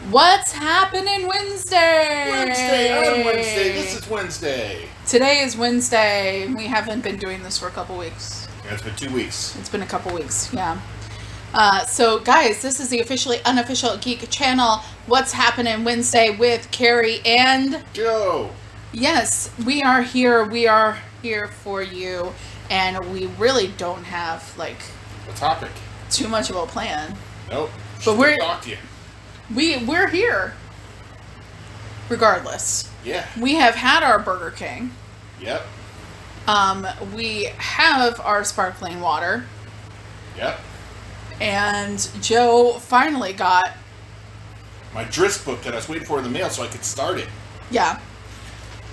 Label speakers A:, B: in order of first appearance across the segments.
A: What's happening Wednesday?
B: Wednesday. This is Wednesday.
A: Today is Wednesday. We haven't been doing this for a couple weeks.
B: Yeah, it's been 2 weeks.
A: It's been a couple weeks, yeah. So, guys, this is the officially unofficial Geek channel. What's happening Wednesday with Carrie and
B: Joe.
A: Yes, we are here. We are here for you, and we really don't have like
B: A topic.
A: too much of a plan.
B: Nope.
A: But we're
B: talk to you.
A: we're here. Regardless,
B: Yeah.
A: we have had our Burger King.
B: Yep.
A: We have our sparkling water,
B: Yep.
A: and Joe finally got.
B: My Drizzt book that I was waiting for in the mail so I could start it.
A: Yeah,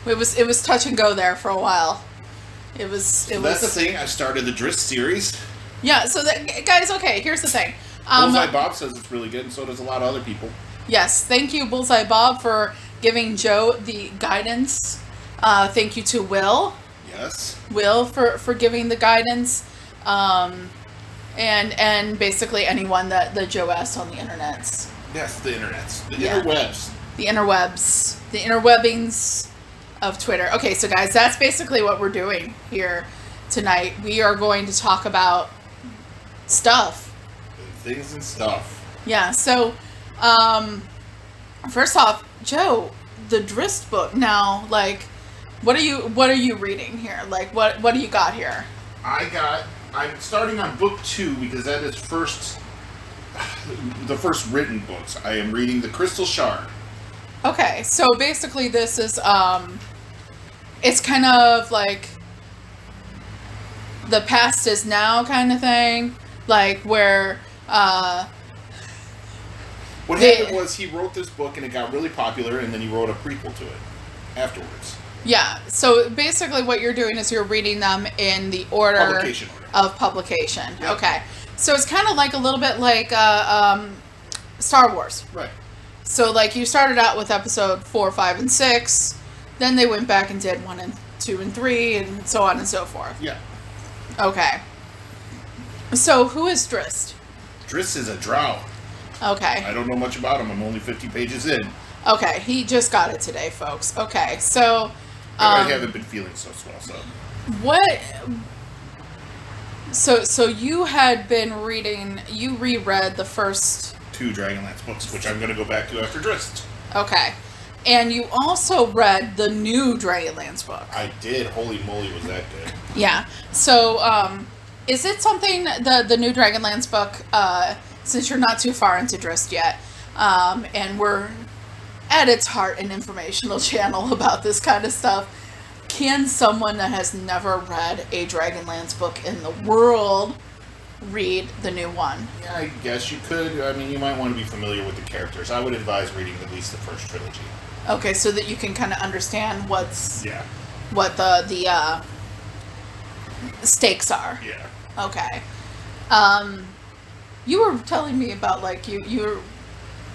A: it was touch and go there for a while. That's
B: the thing. I started the Drizzt series.
A: Yeah. So that, guys, okay. Here's the thing.
B: Bullseye Bob says it's really good, and so does a lot of other people.
A: Yes, thank you, Bullseye Bob, for giving Joe the guidance. Thank you to Will.
B: Yes.
A: Will for giving the guidance. And basically anyone that Joe asked on the internets.
B: Yes, the internets. The
A: Yeah.
B: interwebs.
A: The interwebs. The interwebbings of Twitter. Okay, so guys, that's basically what we're doing here tonight. We are going to talk about stuff.
B: Things and stuff.
A: Yeah, so, first off, Joe, the Drizzt book now, like, what are you reading here? Like, what do you got here?
B: I'm starting on book 2 because that is the first written books. I am reading The Crystal Shard.
A: Okay, so basically this is, it's kind of like the past is now kind of thing, like where,
B: What happened was he wrote this book and it got really popular, and then he wrote a prequel to it afterwards.
A: Yeah, so basically what you're doing is you're reading them in the order
B: Publication order.
A: of publication.
B: Yep.
A: Okay, so it's kind of like a little bit like Star Wars.
B: Right.
A: So like you started out with episode 4, 5, and 6, then they went back and did 1 and 2 and 3, and so on and so forth.
B: Yeah.
A: Okay. So who is Drizzt?
B: Drizzt is a drow.
A: Okay.
B: I don't know much about him. I'm only 50 pages in.
A: Okay, he just got it today, folks. Okay, so...
B: I haven't been feeling so swell, so...
A: What... So you had been reading... You reread the first...
B: 2 Dragonlance books, which I'm going to go back to after Drizzt.
A: Okay. And you also read the new Dragonlance book.
B: I did. Holy moly, was that good.
A: Yeah. So, is it something, the new Dragonlance book, since you're not too far into Drizzt yet, and we're at its heart an informational channel about this kind of stuff, can someone that has never read a Dragonlance book in the world read the new one?
B: Yeah, I guess you could. I mean, you might want to be familiar with the characters. I would advise reading at least the first trilogy.
A: Okay, so that you can kind of understand what the stakes are.
B: Yeah.
A: Okay. You were telling me about like you were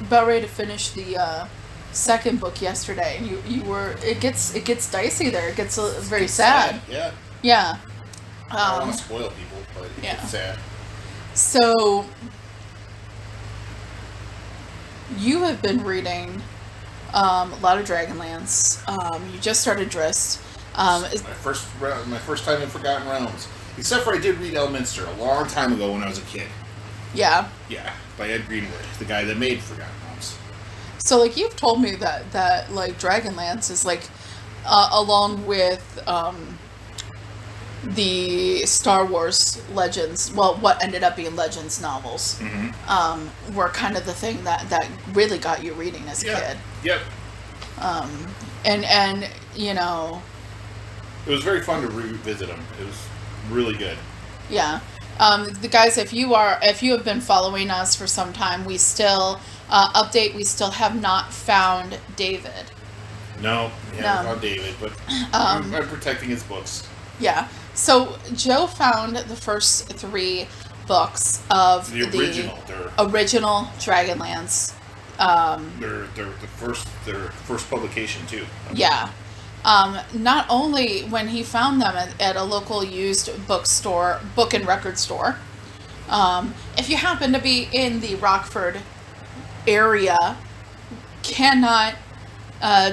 A: about ready to finish the second book yesterday, and you were it gets dicey there. It gets very sad.
B: Yeah.
A: Yeah.
B: I don't want to spoil people, but it
A: Yeah.
B: gets sad.
A: So you have been reading a lot of Dragonlance. You just started Drizzt.
B: My first time in Forgotten Realms. Except for I did read Elminster a long time ago when I was a kid.
A: Yeah.
B: Yeah, by Ed Greenwood, the guy that made Forgotten Realms.
A: So like you've told me that like Dragonlance is like along with the Star Wars Legends, well, what ended up being Legends novels, were kind of the thing that really got you reading as a kid.
B: Yep.
A: And you know,
B: it was very fun to revisit them. It was really good.
A: Yeah. The guys, if you have been following us for some time, we still we still have not found David.
B: No, we haven't found David, but I'm protecting his books.
A: Yeah. So Joe found the first 3 books of
B: the
A: original Dragonlance.
B: Their first publication too.
A: Yeah. Not only when he found them at a local used book and record store, If you happen to be in the Rockford area, cannot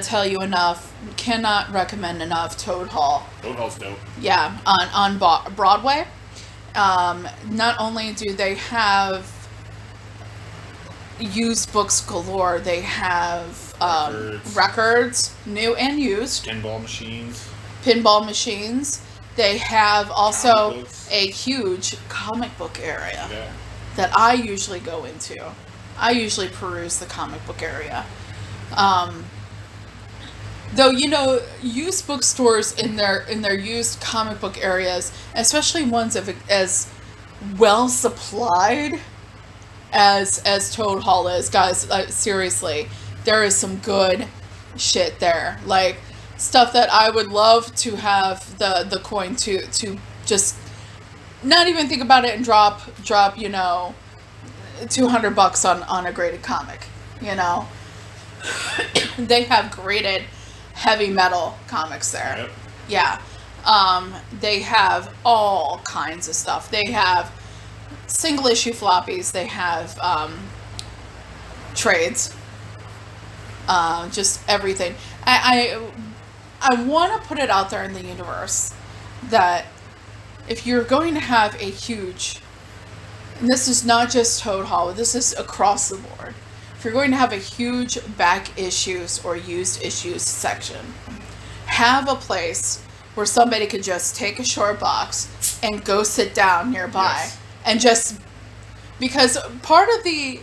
A: tell you enough, cannot recommend enough Toad Hall.
B: Toad Hall's dope.
A: Yeah, on Broadway. Not only do they have used books galore, they have records, new and used. Pinball machines. They have also a huge comic book area that I usually go into. I usually peruse the comic book area. Though, you know, used bookstores in their used comic book areas, especially ones as well supplied as Toad Hall is, guys, seriously, there is some good shit there. Like, stuff that I would love to have the coin to just not even think about it and drop, you know, $200 on a graded comic, you know. They have graded heavy metal comics there.
B: Yep.
A: Yeah. They have all kinds of stuff. They have single issue floppies. They have trades. Just everything. I want to put it out there in the universe that if you're going to have a huge, and this is not just Toad Hall, this is across the board. If you're going to have a huge back issues or used issues section, have a place where somebody could just take a short box and go sit down nearby.
B: Yes.
A: And just, because part of the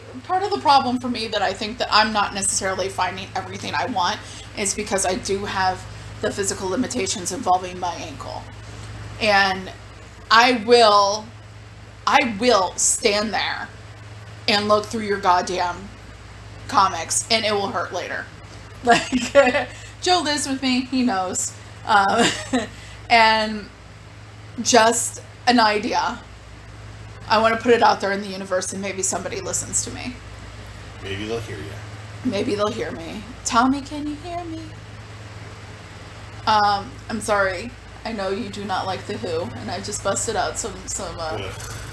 A: problem for me that I think that I'm not necessarily finding everything I want is because I do have the physical limitations involving my ankle. And I will stand there and look through your goddamn comics, and it will hurt later. Like, Joe lives with me, he knows. And just an idea. I want to put it out there in the universe, and maybe somebody listens to me.
B: Maybe they'll hear you.
A: Maybe they'll hear me. Tommy, can you hear me? I'm sorry. I know you do not like The Who, and I just busted out some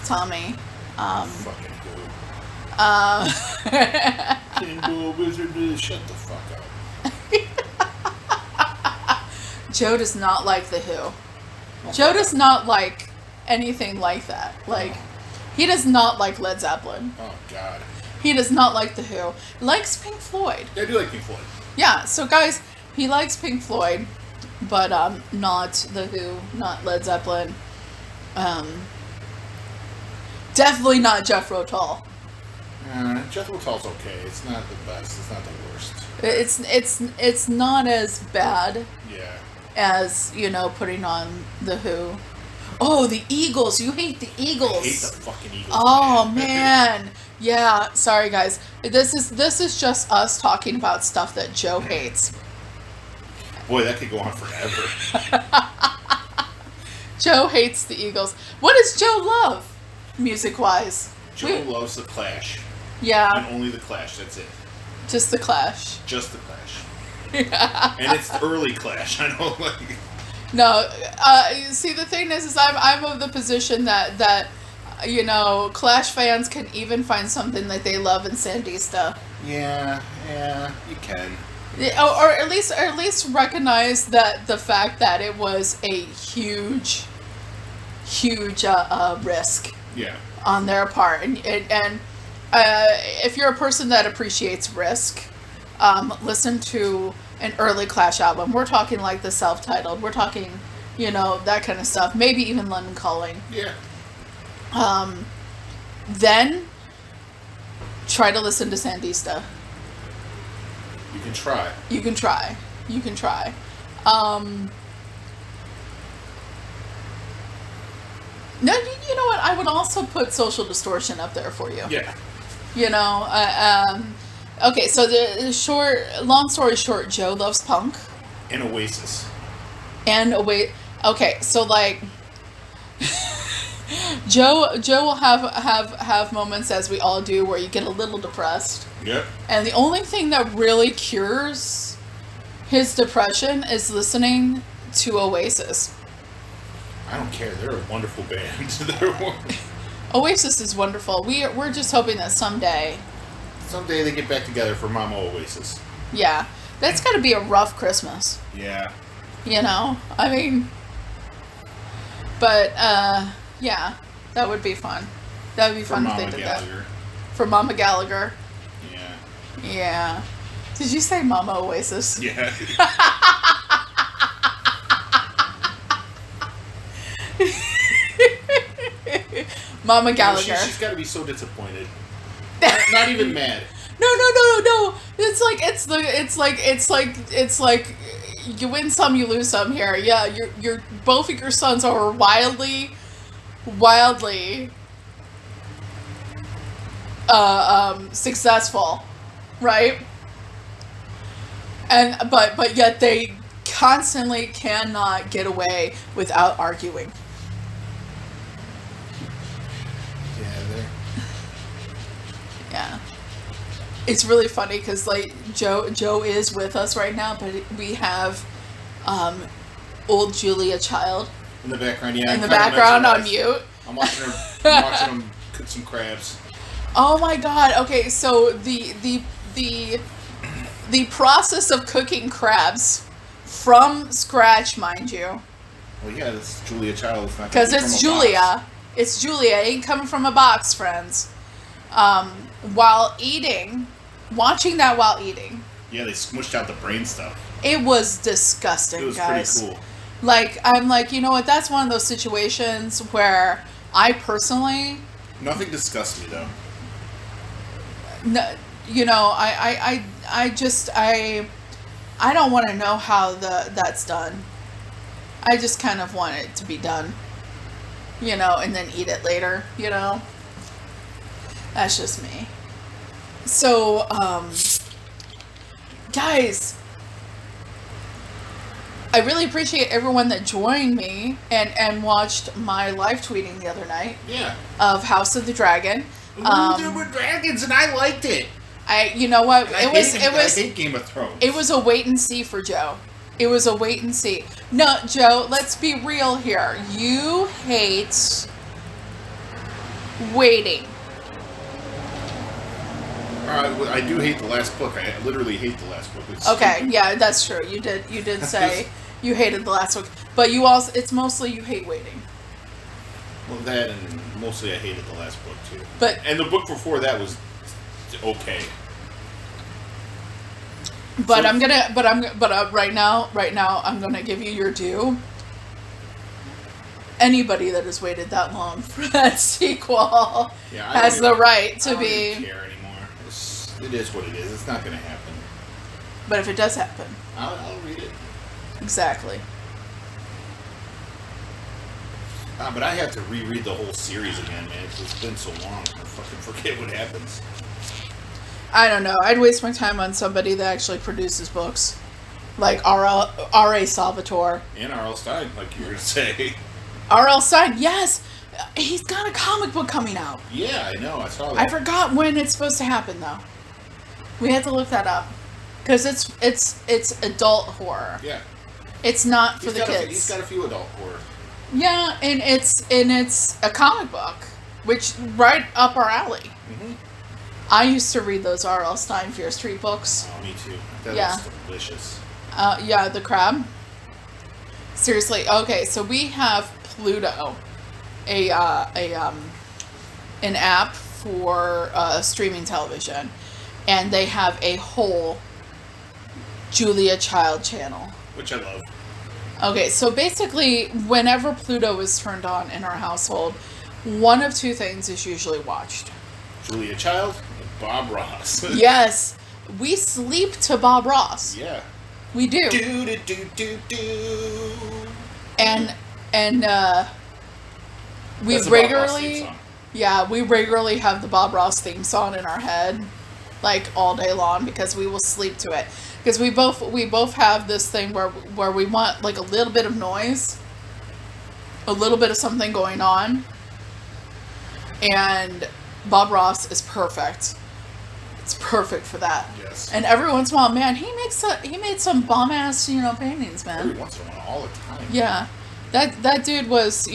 A: Tommy.
B: Fucking Who. Pinball Wizard, shut the fuck up.
A: Joe does not like The Who. Joe does not like anything like that. Like, he does not like Led Zeppelin.
B: Oh, God.
A: He does not like The Who. Likes Pink Floyd.
B: Yeah, I do like Pink Floyd.
A: Yeah, so guys, he likes Pink Floyd, but not The Who, not Led Zeppelin. Definitely not Jethro Tull.
B: Jethro Tull's okay. It's not the best. It's not the worst.
A: It's not as bad.
B: Yeah.
A: As, you know, putting on The Who. Oh, the Eagles. You hate the Eagles.
B: I hate the fucking Eagles.
A: Oh, man. Yeah, sorry guys. This is just us talking about stuff that Joe hates.
B: Boy, that could go on forever.
A: Joe hates the Eagles. What does Joe love, music-wise?
B: Joe loves The Clash.
A: Yeah.
B: And only The Clash, that's it.
A: Just The Clash.
B: Just The Clash. Yeah. And it's the early Clash, I know, like...
A: No, see, the thing is I'm of the position that you know, Clash fans can even find something that they love in Sandista.
B: Yeah, you can.
A: Or at least recognize that the fact that it was a huge risk.
B: Yeah.
A: On their part, and if you're a person that appreciates risk, listen to an early Clash album. We're talking like the self-titled. We're talking, you know, that kind of stuff. Maybe even London Calling.
B: Yeah.
A: Then try to listen to Sandista.
B: You can try.
A: You can try. No, you know what? I would also put Social Distortion up there for you.
B: Yeah.
A: You know, okay, so long story short, Joe loves punk.
B: And Oasis.
A: Okay, so like, Joe will have moments, as we all do, where you get a little depressed.
B: Yep.
A: And the only thing that really cures his depression is listening to Oasis.
B: I don't care. They're a wonderful band.
A: Oasis is wonderful. We're just hoping that someday
B: Someday they get back together for Mama Oasis.
A: Yeah. That's got to be a rough Christmas.
B: Yeah.
A: You know? I mean... But, yeah. That would be fun. That would be fun if they did that. For Mama Gallagher.
B: Yeah.
A: Yeah. Did you say Mama Oasis?
B: Yeah.
A: Mama Gallagher.
B: She's got to be so disappointed. Not even mad.
A: No. It's like you win some, you lose some here. Yeah, you're both of your sons are wildly successful, right? And but yet they constantly cannot get away without arguing. Yeah. It's really funny because like Joe is with us right now, but we have old Julia Child
B: in the background. Yeah,
A: in the background on mute.
B: I'm watching them cook some crabs.
A: Oh my god! Okay, so the process of cooking crabs from scratch, mind you.
B: Well, yeah, it's Julia Child.
A: Because it's Julia. Box. It's Julia. It ain't coming from a box, friends. While eating, watching that while eating.
B: Yeah, they smushed out the brain stuff.
A: It was disgusting,
B: it was
A: guys.
B: Pretty cool.
A: Like, I'm like, you know what? That's one of those situations where I personally...
B: Nothing disgusts me, though.
A: No, you know, I don't want to know how that's done. I just kind of want it to be done. You know, and then eat it later, you know? That's just me. So, guys, I really appreciate everyone that joined me and watched my live tweeting the other night.
B: Yeah.
A: Of House of the Dragon.
B: There were dragons, and I liked it.
A: You know what?
B: I hate Game of Thrones.
A: It was a wait and see for Joe. It was a wait and see. No, Joe, let's be real here. You hate waiting.
B: I do hate the last book. I literally hate the last book.
A: Okay, yeah, that's true. You did say you hated the last book, but you also it's mostly you hate waiting.
B: Well, that and mostly I hated the last book too. And the book before that was okay.
A: But right now I'm gonna give you your due. Anybody that has waited that long for that sequel has the right to be.
B: I don't care anymore. It is what it is. It's not going to happen.
A: But if it does happen,
B: I'll read it.
A: Exactly.
B: But I have to reread the whole series again, man. It's been so long. I fucking forget what happens.
A: I don't know. I'd waste my time on somebody that actually produces books. Like R.A. Salvatore.
B: And R.L. Stein, like you were going to say.
A: R.L. Stein, yes! He's got a comic book coming out.
B: Yeah, I know. I saw that.
A: I forgot when it's supposed to happen, though. We had to look that up. Because it's adult horror.
B: Yeah.
A: It's not for the kids.
B: He's got a few adult horror.
A: Yeah, and it's a comic book, which right up our alley.
B: Mm-hmm.
A: I used to read those R.L. Stein Fear Street books.
B: Oh, me too. That was delicious.
A: Yeah, the crab. Seriously. Okay, so we have Pluto, an app for streaming television, and they have a whole Julia Child channel,
B: which I love.
A: Okay, so basically, whenever Pluto is turned on in our household, one of two things is usually watched:
B: Julia Child and Bob Ross. Yes,
A: we sleep to Bob Ross.
B: Yeah,
A: we do.
B: Do.
A: And we regularly, we regularly have the Bob Ross theme song in our head, like all day long, because we will sleep to it. Because we both have this thing where we want like a little bit of noise, a little bit of something going on, and Bob Ross is perfect. It's perfect for that.
B: Yes.
A: And every once in a while, man, he made some bomb ass paintings, man.
B: Every once in a while, all the time.
A: Yeah, that dude was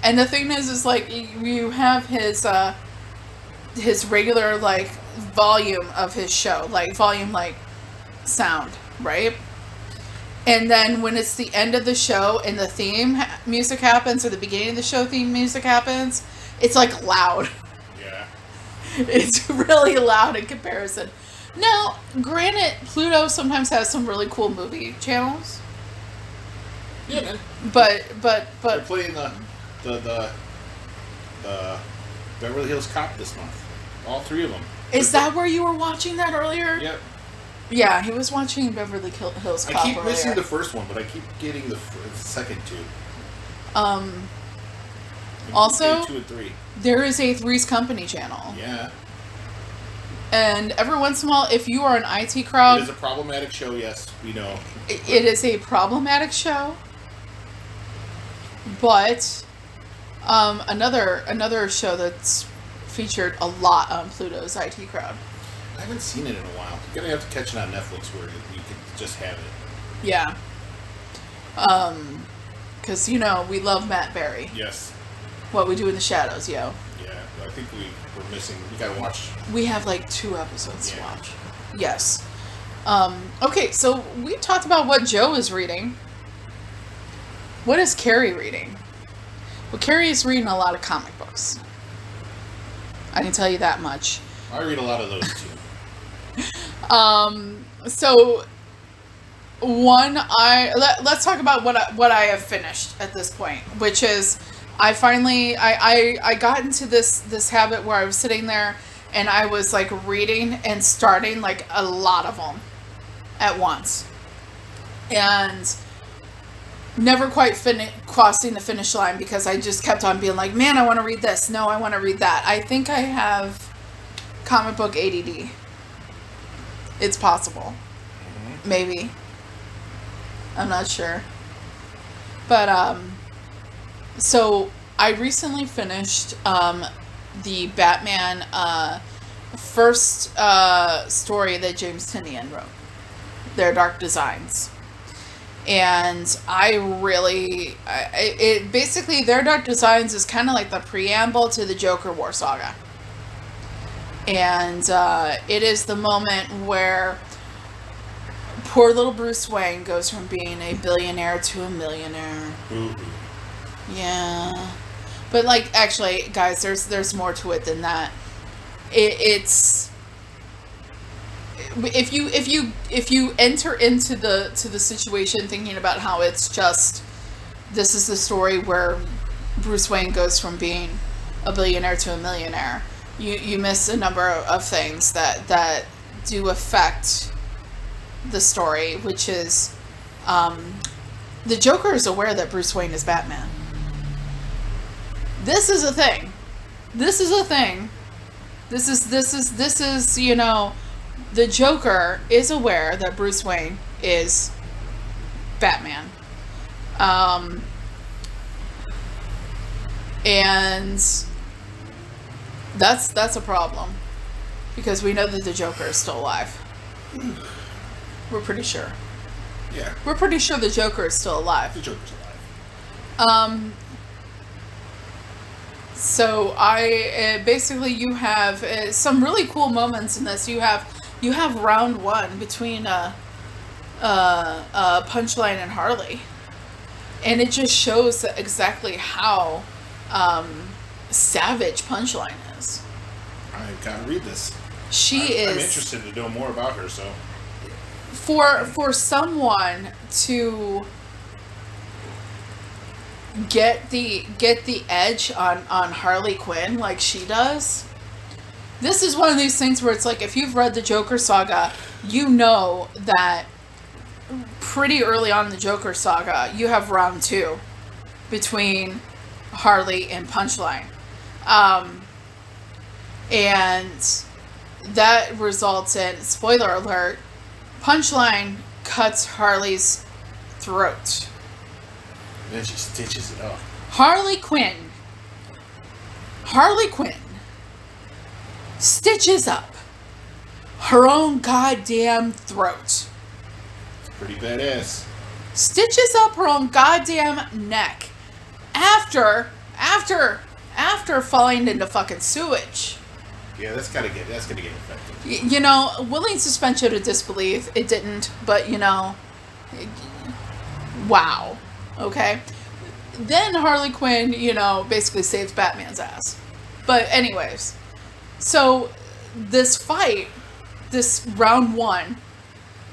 A: and the thing is like you have his regular like volume of his show, like volume, like sound, right? And then when it's the end of the show and the theme music happens, or the beginning of the show theme music happens, it's like loud.
B: Yeah.
A: It's really loud in comparison. Now, granted, Pluto sometimes has some really cool movie channels.
B: Yeah, man.
A: But
B: They're playing the Beverly Hills Cop this month. All three of them.
A: Is that where you were watching that earlier?
B: Yep.
A: Yeah, he was watching Beverly Hills Cop.
B: I keep
A: earlier.
B: missing the first one, but I keep getting the second two.
A: Also,
B: 2 and 3.
A: There is a Three's Company channel.
B: Yeah.
A: And every once in a while, if you are an IT crowd...
B: It is a problematic show, yes, we know.
A: It is a problematic show. But another show that's featured a lot on Pluto's IT crowd.
B: I haven't seen it in a while. You're going to have to catch it on Netflix where you can just have it.
A: Yeah. Because, we love Matt Berry.
B: Yes.
A: What We Do in the Shadows, yo.
B: Yeah, I think we're missing... We got to watch...
A: We have like 2 episodes to watch. Yes. Okay, so we talked about what Joe is reading. What is Carrie reading? Well, Carrie is reading a lot of comic books. I can tell you that much.
B: I read a lot of those too.
A: So let's talk about what I have finished at this point, which is I finally I got into this habit where I was sitting there and I was like reading and starting like a lot of them at once, and never quite crossing the finish line because I just kept on being like, man, I want to read this. No, I want to read that. I think I have comic book ADD. It's possible. Mm-hmm. Maybe. I'm not sure. But, so I recently finished, the Batman, first, story that James Tynion wrote. Their Dark Designs. And I really, it basically, Their Dark Designs is kind of like the preamble to the Joker War Saga. And it is the moment where poor little Bruce Wayne goes from being a billionaire to a millionaire. Mm-hmm. Yeah. But like, actually, guys, there's more to it than that. It's if you enter into the situation thinking about how it's just, this is the story where Bruce Wayne goes from being a billionaire to a millionaire, you miss a number of things that do affect the story, which is the Joker is aware that Bruce Wayne is Batman. This is a thing. This is, the Joker is aware that Bruce Wayne is Batman. And that's a problem. Because we know that the Joker is still alive. We're pretty sure.
B: Yeah.
A: We're pretty sure the Joker is still alive.
B: The Joker's alive.
A: So basically you have some really cool moments in this. You have round one between Punchline and Harley, and it just shows exactly how savage Punchline is.
B: I gotta read this.
A: I'm
B: interested to know more about her. So
A: for someone to get the edge on Harley Quinn like she does, this is one of these things where it's like, if you've read the Joker saga, you know that pretty early on in the Joker saga you have round two between Harley and Punchline, and that results in, spoiler alert, Punchline cuts Harley's throat.
B: And then she stitches it up.
A: Harley Quinn stitches up her own goddamn throat.
B: It's pretty badass.
A: Stitches up her own goddamn neck after falling into fucking sewage.
B: Yeah, that's gonna get infected.
A: You know, willing suspension of disbelief. It didn't, but you know, wow. Okay. Then Harley Quinn, you know, basically saves Batman's ass. But anyways, so this fight, this round one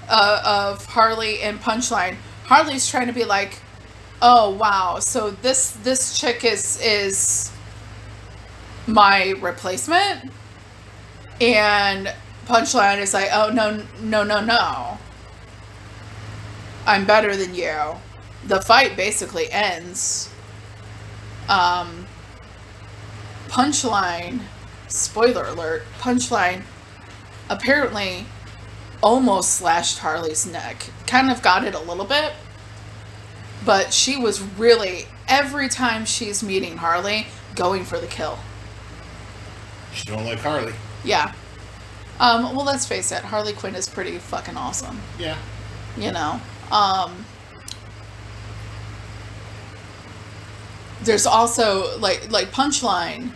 A: of Harley and Punchline, Harley's trying to be like, oh wow, so this chick is my replacement, and Punchline is like, oh no, I'm better than you. The fight basically ends. Punchline, spoiler alert, Punchline apparently almost slashed Harley's neck. Kind of got it a little bit. But she was really, every time she's meeting Harley, going for the kill.
B: She don't like Harley.
A: Yeah. Well, let's face it, Harley Quinn is pretty fucking awesome.
B: Yeah.
A: You know? There's also, like Punchline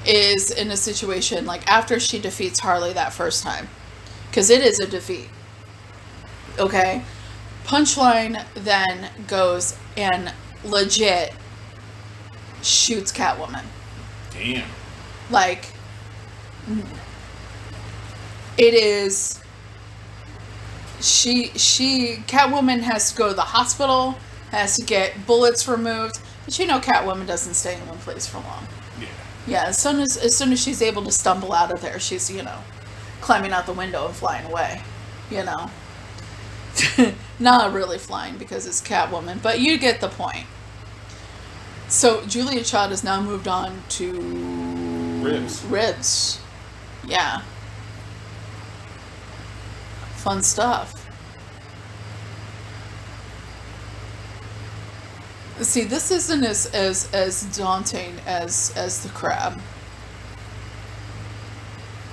A: is in a situation, like, after she defeats Harley that first time. Because it is a defeat. Okay? Punchline then goes and legit shoots Catwoman.
B: Damn.
A: Like, it is... Catwoman has to go to the hospital, has to get bullets removed, but you know Catwoman doesn't stay in one place for long.
B: Yeah.
A: Yeah, as soon as she's able to stumble out of there, she's, you know, climbing out the window and flying away, you know. Not really flying because it's Catwoman, but you get the point. So Julia Child has now moved on to Ribs. Yeah. Fun stuff. See, this isn't as daunting as the Crab.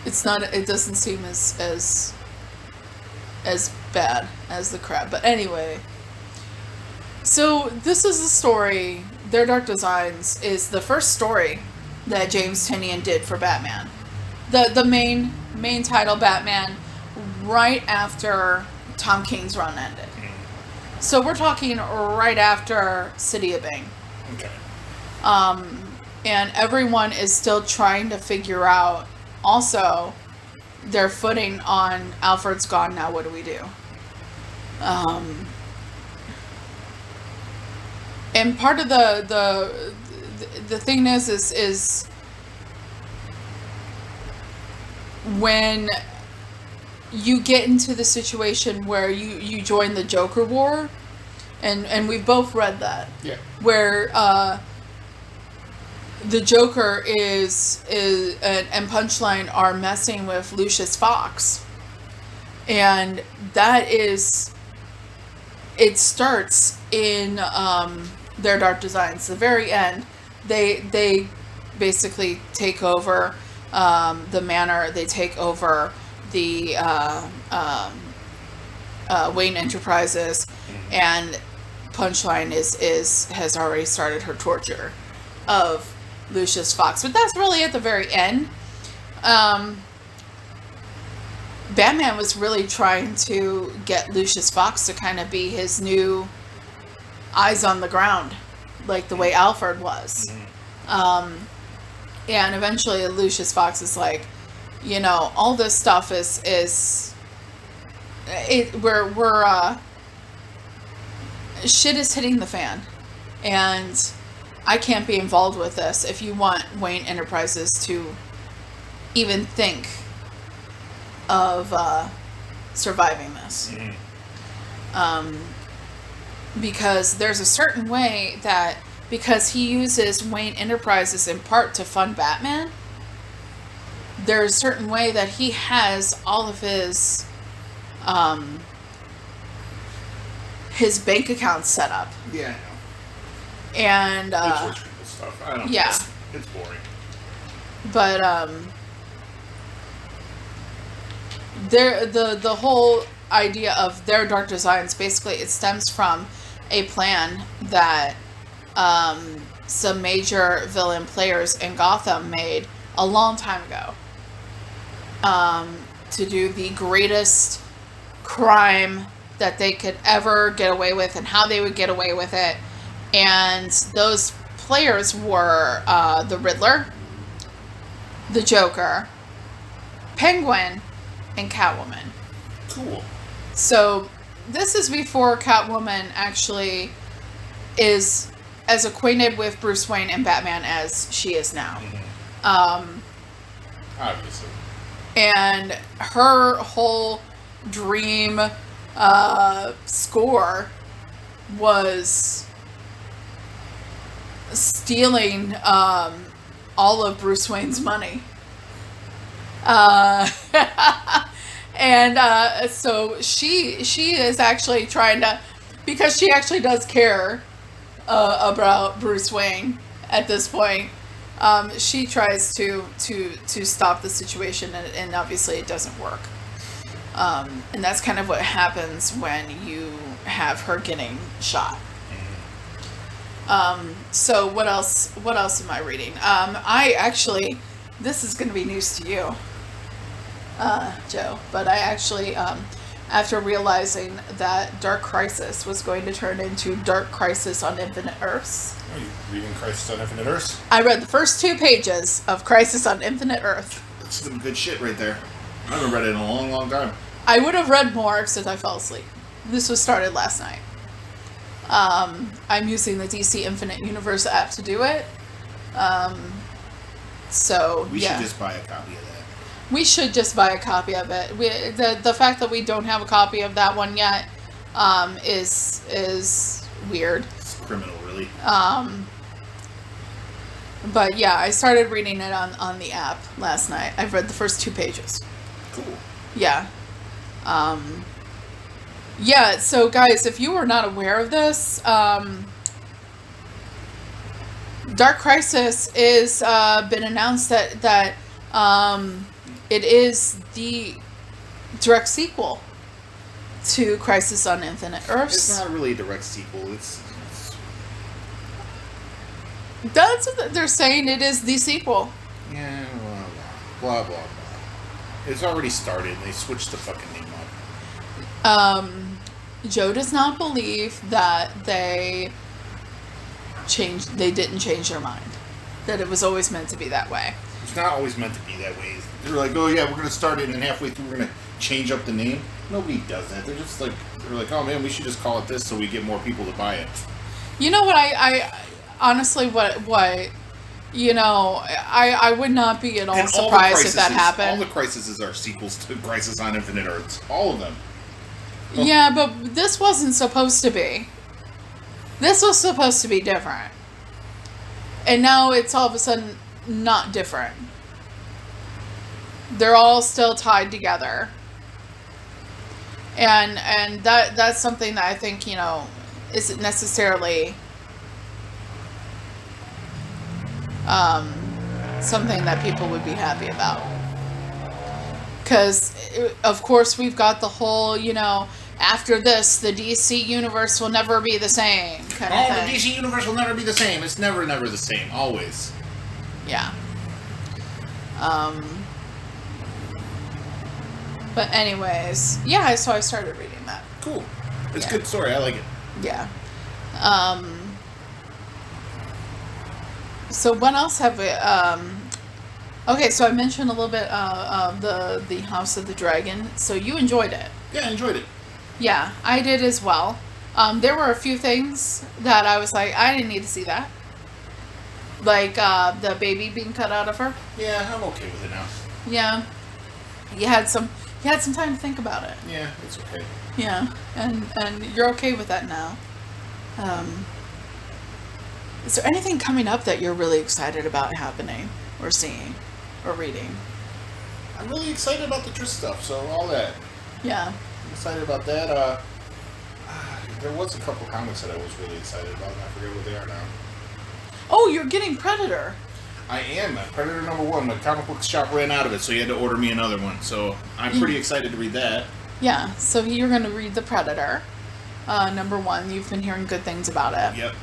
A: It's not. It doesn't seem as bad as the Crab. But anyway, so this is the story. Their Dark Designs is the first story that James Tynion did for Batman. The main title, Batman, right after Tom King's run ended. So we're talking right after City of Bane.
B: Okay.
A: And everyone is still trying to figure out also their footing on Alfred's gone now, what do we do? And part of the thing is when you get into the situation where you join the Joker War, and we've both read that.
B: Yeah.
A: Where the Joker is and Punchline are messing with Lucius Fox, and that is, it starts in their Dark Designs. The very end, they basically take over the manor. They take over the Wayne Enterprises, and Punchline has already started her torture of Lucius Fox, but that's really at the very end. Batman was really trying to get Lucius Fox to kind of be his new eyes on the ground, like the way Alfred was. And eventually Lucius Fox is like, you know, all this stuff we're shit is hitting the fan, and I can't be involved with this if you want Wayne Enterprises to even think of surviving this. Because there's a certain way that, because he uses Wayne Enterprises in part to fund Batman, there's a certain way that he has all of his bank accounts set up.
B: Yeah, I know.
A: And
B: it's rich people stuff. I don't know. It's boring.
A: But the whole idea of their Dark Designs, basically it stems from a plan that some major villain players in Gotham made a long time ago. to do the greatest crime that they could ever get away with and how they would get away with it. And those players were the Riddler, the Joker, Penguin, and Catwoman.
B: Cool.
A: So this is before Catwoman actually is as acquainted with Bruce Wayne and Batman as she is now.
B: Obviously.
A: And her whole dream score was stealing all of Bruce Wayne's money. And so she is actually trying to, because she actually does care about Bruce Wayne at this point. She tries to stop the situation, and obviously it doesn't work. And that's kind of what happens when you have her getting shot. So what else am I reading? I actually, this is going to be news to you, Joe, but I actually, after realizing that Dark Crisis was going to turn into Dark Crisis on Infinite Earths.
B: Are you reading Crisis on Infinite Earths?
A: I read the first 2 pages of Crisis on Infinite Earth.
B: That's some good shit right there. I haven't read it in a long, long time.
A: I would have read more since I fell asleep. This was started last night. I'm using the DC Infinite Universe app to do it. So
B: we should just buy a copy of that.
A: We should just buy a copy of it. The fact that we don't have a copy of that one yet is weird.
B: It's criminal, really.
A: But yeah, I started reading it on the app last night. I've read the first 2 pages.
B: Cool.
A: Yeah. Yeah, so guys, if you were not aware of this, Dark Crisis is been announced that it is the direct sequel to Crisis on Infinite Earths.
B: It's not really a direct sequel.
A: That's what they're saying. It is the sequel.
B: Yeah, blah, blah, blah. It's already started. They switched the fucking name up.
A: Joe does not believe that they didn't change their mind. That it was always meant to be that way.
B: It's not always meant to be that way. They're like, oh yeah, we're going to start it, and halfway through we're going to change up the name. Nobody does that. They're just like, oh man, we should just call it this so we get more people to buy it.
A: You know what, I honestly, what you know, I would not be at all surprised if that happened.
B: All the Crises are sequels to Crisis on Infinite Earths. All of them. Well,
A: yeah, but this wasn't supposed to be. This was supposed to be different. And now it's all of a sudden not different. They're all still tied together. And that's something that I think, you know, isn't necessarily something that people would be happy about. Because, of course, we've got the whole, you know, after this, the DC universe will never be the same kind of thing.
B: The DC universe will never be the same. It's never the same. Always.
A: Yeah. But anyways, yeah, so I started reading that.
B: Cool. It's a good story. I like it.
A: Yeah. So what else have we... okay, so I mentioned a little bit of the House of the Dragon. So you enjoyed it.
B: Yeah, I enjoyed it.
A: Yeah, I did as well. There were a few things that I was like, I didn't need to see that. Like the baby being cut out of her.
B: Yeah, I'm okay with it now.
A: Yeah. You had some time to think about it.
B: Yeah, it's okay.
A: Yeah, and you're okay with that now. Is there anything coming up that you're really excited about happening or seeing or reading?
B: I'm really excited about the Triss stuff, so all that.
A: Yeah.
B: I'm excited about that. There was a couple comics that I was really excited about, and I forget what they are now.
A: Oh, you're getting Predator.
B: I am. Predator #1. My comic book shop ran out of it, so you had to order me another one. So I'm pretty excited to read that.
A: Yeah, so you're going to read The Predator, #1. You've been hearing good things about it.
B: Yep.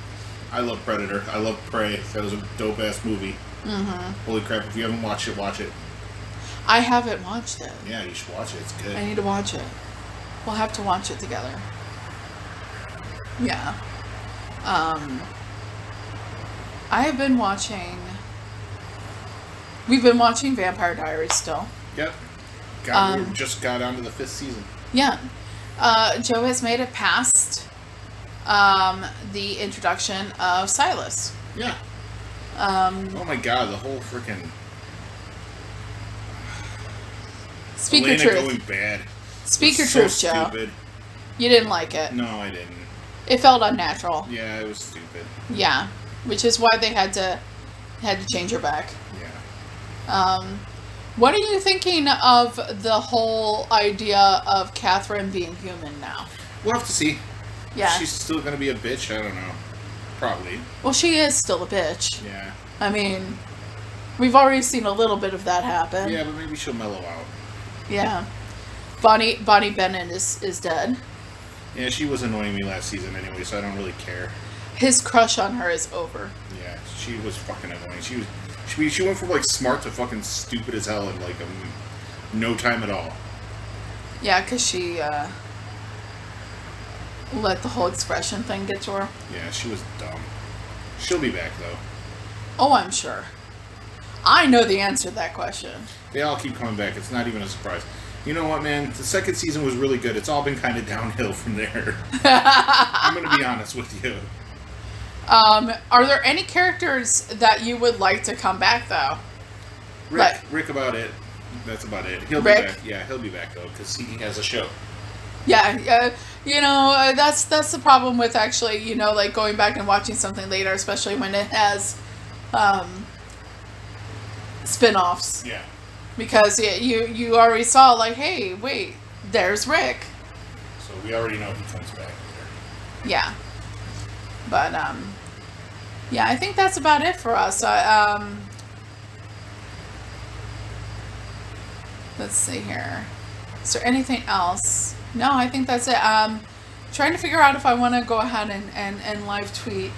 B: I love Predator. I love Prey. That was a dope-ass movie. Mm-hmm. Holy crap, if you haven't watched it, watch it.
A: I haven't watched it.
B: Yeah, you should watch it. It's good.
A: I need to watch it. We'll have to watch it together. Yeah. I have been watching... We've been watching Vampire Diaries still.
B: Yep. We just got onto the 5th season.
A: Yeah. Joe has made it past the introduction of Silas.
B: Yeah. Oh my god, the whole freaking...
A: Speak
B: Elena
A: your truth.
B: going bad.
A: Speak your
B: so
A: truth, Joe.
B: Stupid.
A: You didn't like it.
B: No, I didn't.
A: It felt unnatural.
B: Yeah, it was stupid.
A: Yeah. Which is why they had to change her back.
B: Yeah.
A: What are you thinking of the whole idea of Catherine being human now?
B: We'll have to see.
A: Yeah.
B: She's still going to be a bitch? I don't know. Probably.
A: Well, she is still a bitch.
B: Yeah.
A: I mean, we've already seen a little bit of that happen.
B: Yeah, but maybe she'll mellow out.
A: Yeah. Bonnie Bennett is dead.
B: Yeah, she was annoying me last season anyway, so I don't really care.
A: His crush on her is over.
B: Yeah, she was fucking annoying. She went from like smart to fucking stupid as hell in like no time at all.
A: Yeah, because she let the whole expression thing get to her.
B: Yeah, she was dumb. She'll be back though.
A: Oh, I'm sure. I know the answer to that question.
B: They all keep coming back. It's not even a surprise. You know what, man? The second season was really good. It's all been kind of downhill from there. I'm going to be honest with you.
A: Are there any characters that you would like to come back, though?
B: Rick about it. That's about it. He'll
A: Rick?
B: be back. Yeah, he'll be back, though, because he has a show.
A: Yeah, that's the problem with actually, like going back and watching something later, especially when it has spin-offs.
B: Yeah.
A: Because you already saw, like, hey, wait, there's Rick.
B: So we already know he comes back later.
A: Yeah. But, yeah, I think that's about it for us. Let's see here. Is there anything else? No, I think that's it. Trying to figure out if I want to go ahead and live tweet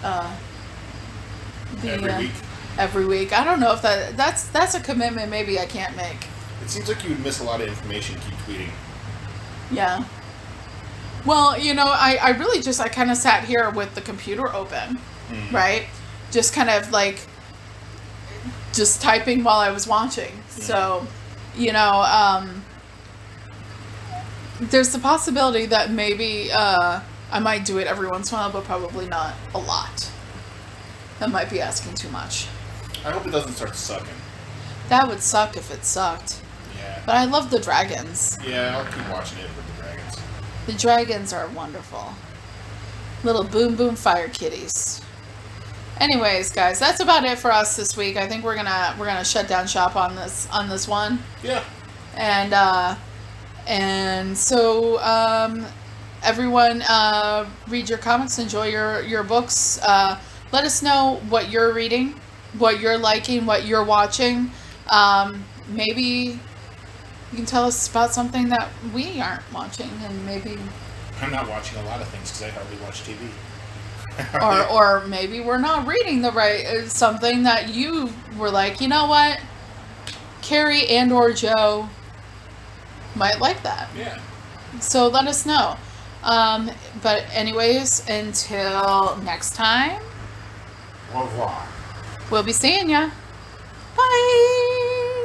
A: every week. I don't know if that's a commitment maybe I can't make.
B: It seems like you would miss a lot of information keep tweeting.
A: Yeah. Well, I really I kind of sat here with the computer open, right? Just kind of like just typing while I was watching. So, there's the possibility that maybe I might do it every once in a while, but probably not a lot. That might be asking too much.
B: I hope it doesn't start sucking.
A: That would suck if it sucked.
B: Yeah.
A: But I love the dragons.
B: Yeah, I'll keep watching it with the dragons.
A: The dragons are wonderful. Little boom boom fire kitties. Anyways, guys, that's about it for us this week. I think we're gonna shut down shop on this one.
B: Yeah.
A: And so everyone read your comics, enjoy your books. Let us know what you're reading, what you're liking, what you're watching. Maybe you can tell us about something that we aren't watching, and maybe
B: I'm not watching a lot of things because I hardly watch TV.
A: or maybe we're not reading the right something that you were like, you know what, Carrie and or Joe might like that.
B: Yeah.
A: So let us know. But anyways, until next time,
B: Au revoir.
A: we'll be seeing ya. Bye.